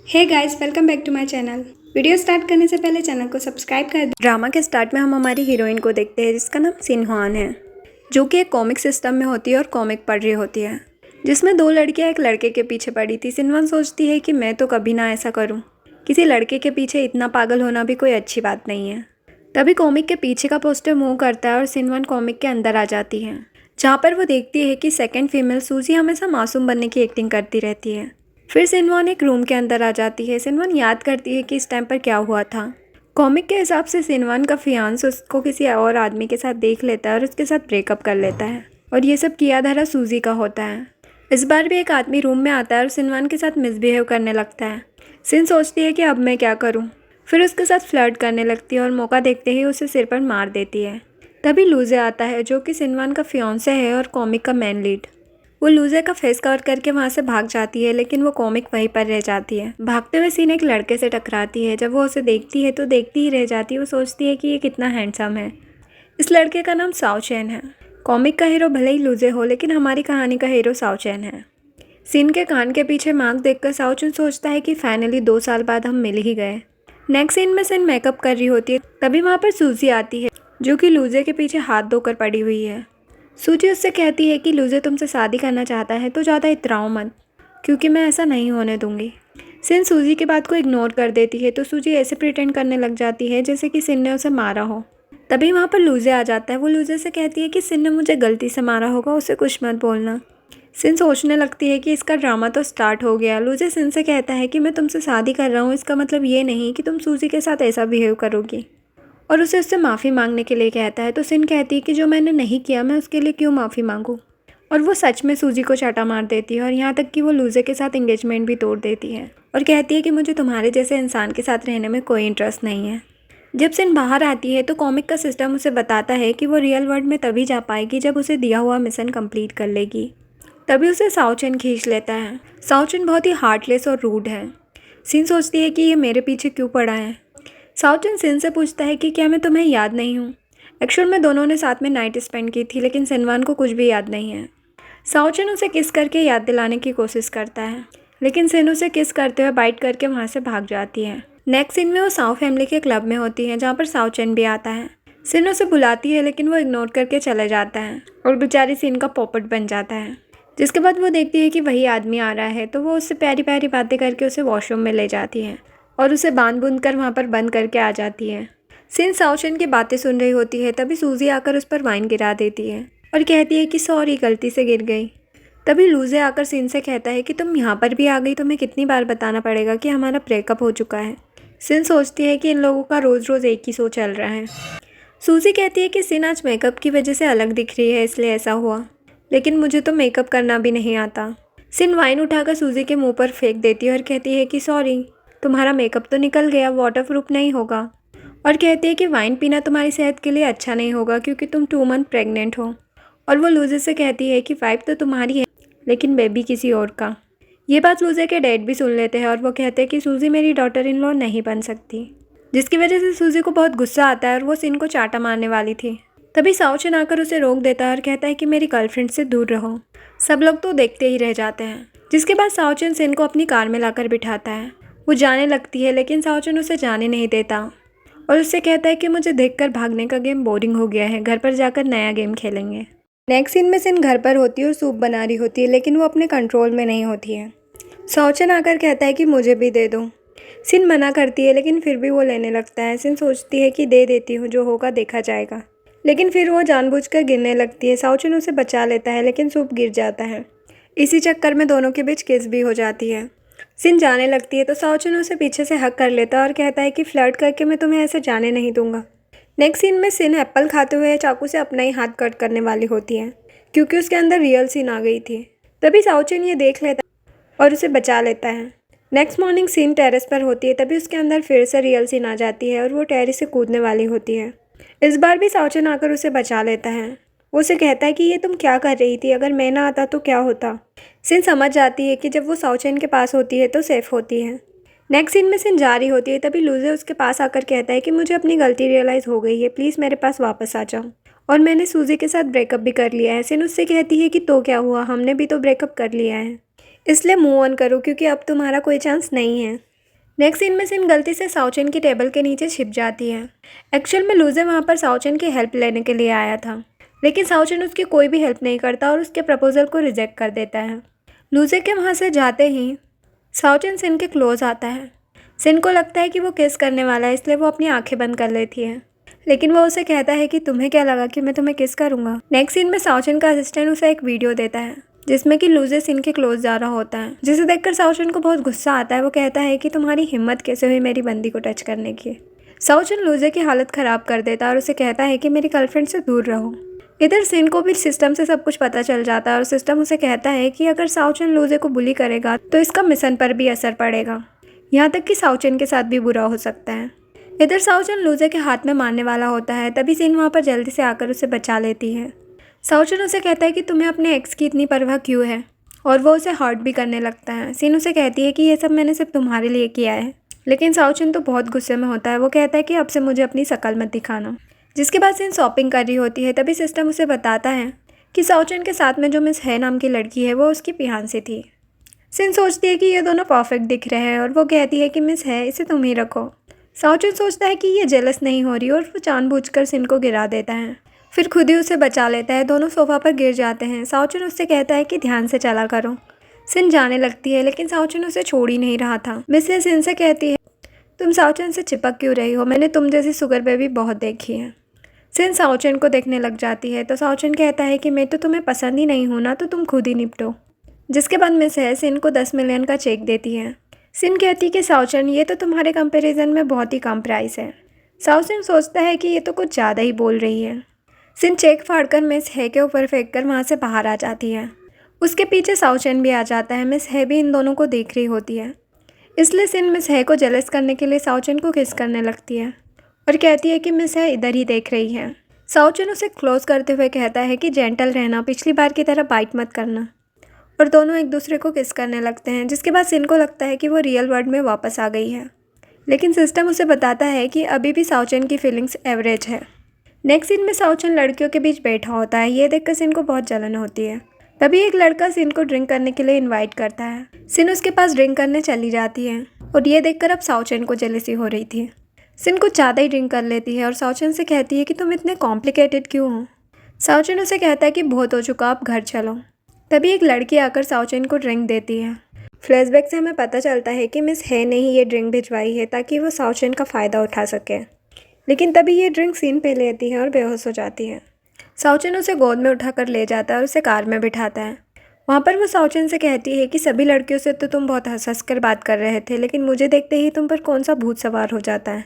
Hey guys, welcome back to my channel. Video start करने से पहले चैनल को सब्सक्राइब कर दें। ड्रामा के स्टार्ट में हम हमारी हीरोइन को देखते हैं जिसका नाम सिनहुआन है, जो कि एक कॉमिक सिस्टम में होती है और कॉमिक पढ़ रही होती है, जिसमें दो लड़कियां एक लड़के के पीछे पड़ी थी। सिनहुआन सोचती है कि मैं तो कभी ना ऐसा करूँ, किसी लड़के के पीछे इतना पागल होना भी कोई अच्छी बात नहीं है। तभी कॉमिक के पीछे का पोस्टर मूव करता है और सिनहुआन कॉमिक के अंदर आ जाती है, जहाँ पर वो देखती है कि सेकेंड फीमेल सूजी हमेशा मासूम बनने की एक्टिंग करती रहती है। फिर सिनहुआन एक रूम के अंदर आ जाती है। सिनहुआन याद करती है कि इस टाइम पर क्या हुआ था। कॉमिक के हिसाब से सिनहुआन का फियांस उसको किसी और आदमी के साथ देख लेता है और उसके साथ ब्रेकअप कर लेता है, और ये सब किया धरा सूजी का होता है। इस बार भी एक आदमी रूम में आता है और सिनहुआन के साथ मिसबिहेव करने लगता है। सिन सोचती है कि अब मैं क्या करूं। फिर उसके साथ फ्लर्ट करने लगती है और मौका देखते ही उसे सिर पर मार देती है। तभी लूजे आता है, जो कि सिनहुआन का फियांसे है और कॉमिक का मेन लीड। वो लूजर का फेस कवर करके वहाँ से भाग जाती है, लेकिन वो कॉमिक वहीं पर रह जाती है। भागते हुए सीन एक लड़के से टकराती है। जब वो उसे देखती है तो देखती ही रह जाती है। वो सोचती है कि ये कितना हैंडसम है। इस लड़के का नाम साओ चैन है। कॉमिक का हीरो भले ही लूजे हो, लेकिन हमारी कहानी का हीरो साओ चैन है। सीन के कान के पीछे मार्क देखकर साओ चैन सोचता है कि फाइनली 2 साल बाद हम मिल ही गए। नेक्स्ट सीन में सिन मेकअप कर रही होती है। तभी वहाँ पर सूजी आती है, जो कि लूजे के पीछे हाथ धोकर पड़ी हुई है। सूजी उससे कहती है कि लूजे तुमसे शादी करना चाहता है तो ज़्यादा इतराओ मत, क्योंकि मैं ऐसा नहीं होने दूंगी। सिन सूजी की बात को इग्नोर कर देती है, तो सूजी ऐसे प्रिटेंड करने लग जाती है जैसे कि सिन ने उसे मारा हो। तभी वहाँ पर लूजे आ जाता है। वो लूजे से कहती है कि सिन ने मुझे गलती से मारा होगा, उसे कुछ मत बोलना। सिन सोचने लगती है कि इसका ड्रामा तो स्टार्ट हो गया। लूजे सिन से कहता है कि मैं तुमसे शादी कर रहा हूँ, इसका मतलब ये नहीं कि तुम सूजी के साथ ऐसा बिहेव करोगी, और उसे उससे माफ़ी मांगने के लिए कहता है। तो सिन कहती है कि जो मैंने नहीं किया मैं उसके लिए क्यों माफ़ी मांगूं, और वो सच में सूजी को चाटा मार देती है, और यहाँ तक कि वो लूजे के साथ एंगेजमेंट भी तोड़ देती है और कहती है कि मुझे तुम्हारे जैसे इंसान के साथ रहने में कोई इंटरेस्ट नहीं है। जब सिन बाहर आती है तो कॉमिक का सिस्टम उसे बताता है कि वो रियल वर्ल्ड में तभी जा पाएगी जब उसे दिया हुआ मिशन कंप्लीट कर लेगी। तभी उसे साओ चैन खींच लेता है। साओ चैन बहुत ही हार्टलेस और रूड है। सिन सोचती है कि ये मेरे पीछे क्यों पड़ा है। साओ चैन सिन से पूछता है कि क्या मैं तुम्हें याद नहीं हूँ। एक्चुअल में दोनों ने साथ में नाइट स्पेंड की थी, लेकिन सिनहुआन को कुछ भी याद नहीं है। साओ चैन उसे किस करके याद दिलाने की कोशिश करता है, लेकिन सिन उसे किस करते हुए बाइट करके वहाँ से भाग जाती है। नेक्स्ट सीन में वो साओ फैमिली के क्लब में होती है, जहाँ पर साओ चैन भी आता है। सिन उसे बुलाती है, लेकिन वो इग्नोर करके चले जाता है और बेचारी सिन का पोपट बन जाता है। जिसके बाद वो देखती है कि वही आदमी आ रहा है, तो वो उससे प्यारी प्यारी बातें करके उसे वॉशरूम में ले जाती है और उसे बांध बूंद कर वहाँ पर बंद करके आ जाती है। सिन साओ चैन की बातें सुन रही होती है। तभी सूजी आकर उस पर वाइन गिरा देती है और कहती है कि सॉरी, गलती से गिर गई। तभी लूजे आकर सिन से कहता है कि तुम यहाँ पर भी आ गई, तुम्हें कितनी बार बताना पड़ेगा कि हमारा ब्रेकअप हो चुका है। सिन सोचती है कि इन लोगों का रोज़ रोज़ एक ही शो चल रहा है। सूजी कहती है कि सिन आज मेकअप की वजह से अलग दिख रही है, इसलिए ऐसा हुआ, लेकिन मुझे तो मेकअप करना भी नहीं आता। सिन वाइन उठाकर सूजी के मुंह पर फेंक देती है और कहती है कि सॉरी, तुम्हारा मेकअप तो निकल गया, वाटरप्रूफ नहीं होगा। और कहती है कि वाइन पीना तुम्हारी सेहत के लिए अच्छा नहीं होगा क्योंकि तुम 2 मंथ प्रेग्नेंट हो। और वो लूजे से कहती है कि वाइफ तो तुम्हारी है, लेकिन बेबी किसी और का। ये बात लूजे के डैड भी सुन लेते हैं और वो कहते हैं कि सूजी मेरी डॉटर इन लॉ नहीं बन सकती, जिसकी वजह से सूजी को बहुत गुस्सा आता है और वो सिन को चाटा मारने वाली थी। तभी साओ चैन आकर उसे रोक देता है और कहता है कि मेरी गर्लफ्रेंड से दूर रहो। सब लोग तो देखते ही रह जाते हैं। जिसके बाद साओ चैन सिन को अपनी कार में लाकर बिठाता है। वो जाने लगती है, लेकिन साओ चैन उसे जाने नहीं देता और उससे कहता है कि मुझे देखकर भागने का गेम बोरिंग हो गया है, घर पर जाकर नया गेम खेलेंगे। नेक्स्ट सीन में सिन घर पर होती है और सूप बना रही होती है, लेकिन वो अपने कंट्रोल में नहीं होती है। साओ चैन आकर कहता है कि मुझे भी दे दो। सिन मना करती है, लेकिन फिर भी वो लेने लगता है। सिन सोचती है कि दे देती हूँ, जो होगा देखा जाएगा, लेकिन फिर वो जानबूझकर गिरने लगती है। साओ चैन उसे बचा लेता है, लेकिन सूप गिर जाता है। इसी चक्कर में दोनों के बीच किस भी हो जाती है। सिन जाने लगती है तो साओ चैन उसे पीछे से हक कर लेता है और कहता है कि फ्लर्ट करके मैं तुम्हें ऐसे जाने नहीं दूंगा। नेक्स्ट सीन में सिन एप्पल खाते हुए चाकू से अपना ही हाथ कट करने वाली होती है, क्योंकि उसके अंदर रियल सिन आ गई थी। तभी साओ चैन ये देख लेता है और उसे बचा लेता है। नेक्स्ट मॉर्निंग सिन टेरेस पर होती है। तभी उसके अंदर फिर से रियल सिन आ जाती है और वो टेरेस से कूदने वाली होती है। इस बार भी साओ चैन आकर उसे बचा लेता है। वो उसे कहता है कि ये तुम क्या कर रही थी, अगर मैं ना आता तो क्या होता। सिन समझ जाती है कि जब वो साओ चैन के पास होती है तो सेफ होती है। नेक्स्ट सीन में सिन जा रही होती है। तभी लूजे उसके पास आकर कहता है कि मुझे अपनी गलती रियलाइज़ हो गई है, प्लीज़ मेरे पास वापस आ जाओ, और मैंने सूजी के साथ ब्रेकअप भी कर लिया है। सिन उससे कहती है कि तो क्या हुआ, हमने भी तो ब्रेकअप कर लिया है, इसलिए मूव ऑन करो क्योंकि अब तुम्हारा कोई चांस नहीं है। नेक्स्ट सीन में सिन गलती से साओचन की टेबल के नीचे छिप जाती है। एक्चुअल में लूजे वहाँ पर साओचन की हेल्प लेने के लिए आया था, लेकिन साओचन उसकी कोई भी हेल्प नहीं करता और उसके प्रपोजल को रिजेक्ट कर देता है। लूजे के वहाँ से जाते ही साओचन सिन के क्लोज आता है। सिन को लगता है कि वो किस करने वाला है, इसलिए वो अपनी आंखें बंद कर लेती है, लेकिन वो उसे कहता है कि तुम्हें क्या लगा कि मैं तुम्हें किस करूँगा। नेक्स्ट सीन में साओचन का असिस्टेंट उसे एक वीडियो देता है जिसमें कि लूजे सिन के क्लोज जा रहा होता है, जिसे देखकर साओचन को बहुत गुस्सा आता है। वो कहता है कि तुम्हारी हिम्मत कैसे हुई मेरी बंदी को टच करने की। साओचन लूजे की हालत ख़राब कर देता है और उसे कहता है कि मेरी गर्लफ्रेंड से दूर रहो। इधर सिन को भी सिस्टम से सब कुछ पता चल जाता है और सिस्टम उसे कहता है कि अगर साओचन लूजे को बुली करेगा तो इसका मिशन पर भी असर पड़ेगा, यहाँ तक कि साओचन के साथ भी बुरा हो सकता है। इधर साओचन लूजे के हाथ में मारने वाला होता है, तभी सिन वहाँ पर जल्दी से आकर उसे बचा लेती है। साओचन उसे कहता है कि तुम्हें अपने एक्स की इतनी परवाह क्यों है, और वो उसे हर्ट भी करने लगता है। सिन उसे कहती है कि ये सब मैंने सिर्फ तुम्हारे लिए किया है, लेकिन साओचन तो बहुत गुस्से में होता है। वो कहता है कि अब से मुझे अपनी शक्ल मत दिखाना। जिसके बाद सिन शॉपिंग कर रही होती है, तभी सिस्टम उसे बताता है कि साओचन के साथ में जो मिस है नाम की लड़की है वो उसकी फियांसी थी। सिन सोचती है कि ये दोनों परफेक्ट दिख रहे हैं और वो कहती है कि मिस है इसे तुम ही रखो। साओचन सोचता है कि ये जेलस नहीं हो रही और वो जानबूझकर सिन को गिरा देता है, फिर खुद ही उसे बचा लेता है। दोनों सोफा पर गिर जाते हैं। साओचन उससे कहता है कि ध्यान से चला करो। सिन जाने लगती है, लेकिन साओचन उसे छोड़ ही नहीं रहा था। मिस सिन से कहती है तुम साओचन से चिपक क्यों रही हो, मैंने तुम जैसी सुगर बेबी बहुत देखी है। सिन साओचन को देखने लग जाती है तो साओचन कहता है कि मैं तो तुम्हें पसंद ही नहीं हूँ ना, तो तुम खुद ही निपटो। जिसके बाद मिस है सिन को 10 मिलियन का चेक देती है। सिन कहती है कि साओचन ये तो तुम्हारे कंपैरिजन में बहुत ही कम प्राइस है। साओचन सोचता है कि ये तो कुछ ज़्यादा ही बोल रही है। सिन चेक फाड़कर मिस है के ऊपर फेंक कर वहाँ से बाहर आ जाती है। उसके पीछे साओचन भी आ जाता है। मिस है भी इन दोनों को देख रही होती है, इसलिए सिन मिस है को जेलस करने के लिए साओचन को किस करने लगती है और कहती है कि मिस है इधर ही देख रही है। साओचन उसे क्लोज करते हुए कहता है कि जेंटल रहना, पिछली बार की तरह बाइट मत करना, और दोनों एक दूसरे को किस करने लगते हैं। जिसके बाद सिन को लगता है कि वो रियल वर्ल्ड में वापस आ गई है, लेकिन सिस्टम उसे बताता है कि अभी भी साओचन की फीलिंग्स एवरेज है। नेक्स्ट सीन में साओचन लड़कियों के बीच बैठा होता है। ये देखकर सिन को बहुत जलन होती है। तभी एक लड़का सिन को ड्रिंक करने के लिए इनवाइट करता है। सिन उसके पास ड्रिंक करने चली जाती है और ये देखकर अब साओचन को जेलसी हो रही थी। सिन कुछ ज़्यादा ही ड्रिंक कर लेती है और साओचन से कहती है कि तुम इतने कॉम्प्लिकेटेड क्यों हो। साओचन उसे कहता है कि बहुत हो चुका, अब घर चलो। तभी एक लड़की आकर साओचन को ड्रिंक देती है। फ्लैशबैक से हमें पता चलता है कि मिस है ने ही ये ड्रिंक भिजवाई है ताकि वो साओचन का फ़ायदा उठा सके, लेकिन तभी ये ड्रिंक सीन पे लेती है और बेहोश हो जाती है। साओचन उसे गोद में उठाकर ले जाता है और उसे कार में बिठाता है। वहाँ पर वो साओचन से कहती है कि सभी लड़कियों से तो तुम बहुत हंस कर बात कर रहे थे, लेकिन मुझे देखते ही तुम पर कौन सा भूत सवार हो जाता है।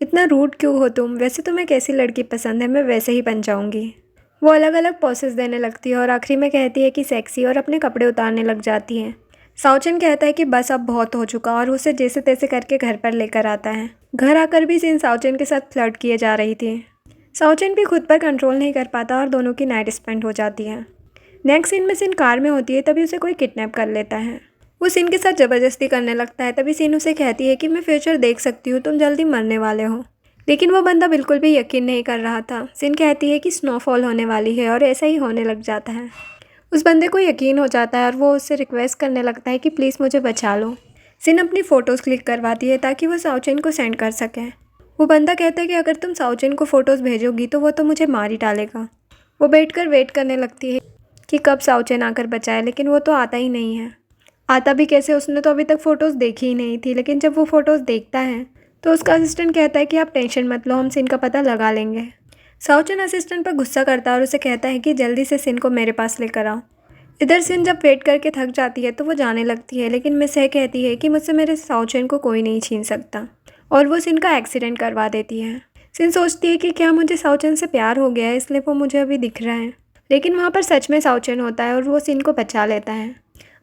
इतना रूड क्यों हो तुम, वैसे तुम्हें कैसी लड़की पसंद है, मैं वैसे ही बन जाऊँगी। वो अलग अलग पोसेस देने लगती है और आखिरी में कहती है कि सेक्सी, और अपने कपड़े उतारने लग जाती है। साओचन कहता है कि बस अब बहुत हो चुका और उसे जैसे तैसे करके घर पर लेकर आता है। घर आकर भी सिन साओचन के साथ फ्लर्ट किए जा रही थी। साओचन भी खुद पर कंट्रोल नहीं कर पाता और दोनों की नाइट स्पेंड हो जाती है। नेक्स्ट सीन में सिन कार में होती है, तभी उसे कोई किडनैप कर लेता है। वो सिन के साथ ज़बरदस्ती करने लगता है। तभी सिन उसे कहती है कि मैं फ्यूचर देख सकती हूँ, तुम जल्दी मरने वाले हो। लेकिन वो बंदा बिल्कुल भी यकीन नहीं कर रहा था। सिन कहती है कि स्नोफॉल होने वाली है और ऐसा ही होने लग जाता है। उस बंदे को यकीन हो जाता है और वो उससे रिक्वेस्ट करने लगता है कि प्लीज़ मुझे बचा लो। सिन अपनी फ़ोटोज़ क्लिक करवाती है ताकि वो साओचन को सेंड कर सके। वो बंदा कहता है कि अगर तुम साओचन को फ़ोटोज़ भेजोगी तो वो तो मुझे मार ही डालेगा। वो बैठकर वेट करने लगती है कि कब साओचन आकर बचाए, लेकिन वो तो आता ही नहीं है। आता भी कैसे, उसने तो अभी तक फ़ोटोज़ देखी ही नहीं थी। लेकिन जब वो फ़ोटोज़ देखता है तो उसका असिस्टेंट कहता है कि आप टेंशन मत लो, हम सिन का पता लगा लेंगे। साओचन असिस्टेंट पर गुस्सा करता है और उसे कहता है कि जल्दी से सिन को मेरे पास लेकर आओ। इधर सिन जब वेट करके थक जाती है तो वो जाने लगती है, लेकिन मिस है कहती है कि मुझसे मेरे साओचन को कोई नहीं छीन सकता, और वो सिन का एक्सीडेंट करवा देती है। सिन सोचती है कि क्या मुझे साओचन से प्यार हो गया है, इसलिए वो मुझे अभी दिख रहा है। लेकिन वहाँ पर सच में साओचन होता है और वो सिन को बचा लेता है।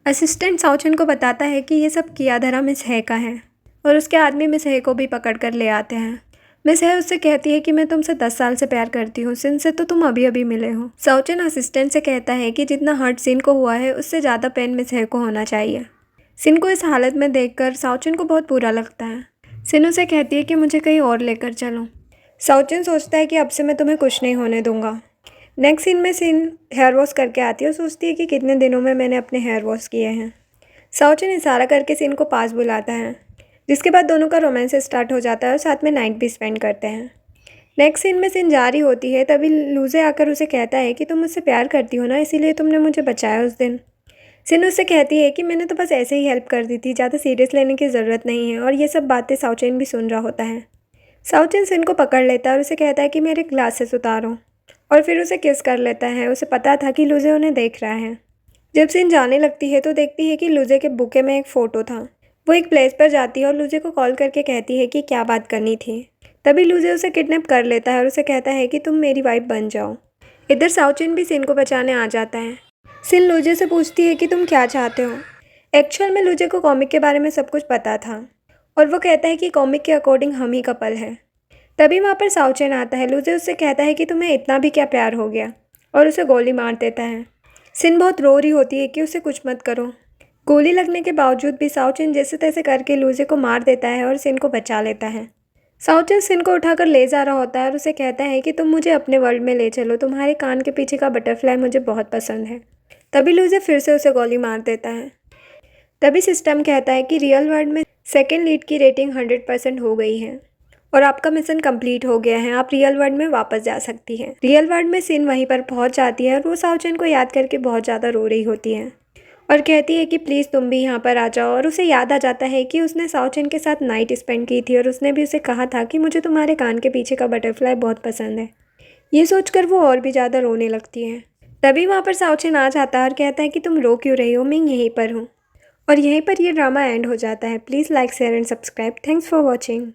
असिस्टेंट साओचन को बताता है कि ये सब किया धरा मिस है का है, और उसके आदमी मिस है को भी पकड़ कर ले आते हैं। मिस है उससे कहती है कि मैं तुमसे 10 साल से प्यार करती हूँ, सिन से तो तुम अभी अभी मिले हो। साओचन असिस्टेंट से कहता है कि जितना हर्ट सिन को हुआ है उससे ज़्यादा पेन मिस है को होना चाहिए। सिन को इस हालत में देखकर साओचन को बहुत बुरा लगता है। सिन उसे कहती है कि मुझे कहीं और लेकर चलो। साओचन सोचता है कि अब से मैं तुम्हें कुछ नहीं होने दूंगा। नेक्स्ट सीन में सिन हेयर वॉश करके आती है और सोचती है कि कितने दिनों में मैंने अपने हेयर वॉश किए हैं। साओचन इशारा करके सिन को पास बुलाता है। जिसके बाद दोनों का रोमांस स्टार्ट हो जाता है और साथ में नाइट भी स्पेंड करते हैं। नेक्स्ट सीन में सिन जा रही होती है, तभी लूजे आकर उसे कहता है कि तुम मुझसे प्यार करती हो ना, इसीलिए तुमने मुझे बचाया उस दिन। सिन उससे कहती है कि मैंने तो बस ऐसे ही हेल्प कर दी थी, ज़्यादा सीरियस लेने की ज़रूरत नहीं है। और ये सब बातें साउचेन भी सुन रहा होता है। साउचेन सिन को पकड़ लेता है और उसे कहता है कि मेरे ग्लासेस उतारो, और फिर उसे किस कर लेता है। उसे पता था कि लूजे उन्हें देख रहा है। जब सिन जाने लगती है तो देखती है कि लूजे के बुके में एक फ़ोटो था। वो एक प्लेस पर जाती है और लूजे को कॉल करके कहती है कि क्या बात करनी थी। तभी लूजे उसे किडनैप कर लेता है और उसे कहता है कि तुम मेरी वाइफ बन जाओ। इधर साउचिन भी सिन को बचाने आ जाता है। सिन लूजे से पूछती है कि तुम क्या चाहते हो। एक्चुअल में लूजे को कॉमिक के बारे में सब कुछ पता था और वो कहता है कि कॉमिक के अकॉर्डिंग हम ही कपल है। तभी वहाँ पर साउचिन आता है। लूजे उससे कहता है कि तुम्हें इतना भी क्या प्यार हो गया, और उसे गोली मार देता है। सिन बहुत रो रही होती है कि उसे कुछ मत करो। गोली लगने के बावजूद भी साउचिन जैसे तैसे करके लूजे को मार देता है और सिन को बचा लेता है। साउचिन सिन को उठाकर ले जा रहा होता है और उसे कहता है कि तुम मुझे अपने वर्ल्ड में ले चलो, तुम्हारे कान के पीछे का बटरफ्लाई मुझे बहुत पसंद है। तभी लूजे फिर से उसे गोली मार देता है। तभी सिस्टम कहता है कि रियल वर्ल्ड में सेकेंड लीड की रेटिंग 100% हो गई है और आपका मिशन कंप्लीट हो गया है, आप रियल वर्ल्ड में वापस जा सकती हैं। रियल वर्ल्ड में सिन वहीं पर पहुंच जाती है और वो साउचिन को याद करके बहुत ज़्यादा रो रही होती है और कहती है कि प्लीज़ तुम भी यहाँ पर आ जाओ। और उसे याद आ जाता है कि उसने साउचिन के साथ नाइट स्पेंड की थी और उसने भी उसे कहा था कि मुझे तुम्हारे कान के पीछे का बटरफ्लाई बहुत पसंद है। ये सोचकर वो और भी ज़्यादा रोने लगती है। तभी वहाँ पर साउचिन आ जाता है और कहता है कि तुम रो क्यों रही हो, मैं यहीं पर हूँ। और यहीं पर ये ड्रामा एंड हो जाता है। Please like share and subscribe. Thanks for watching.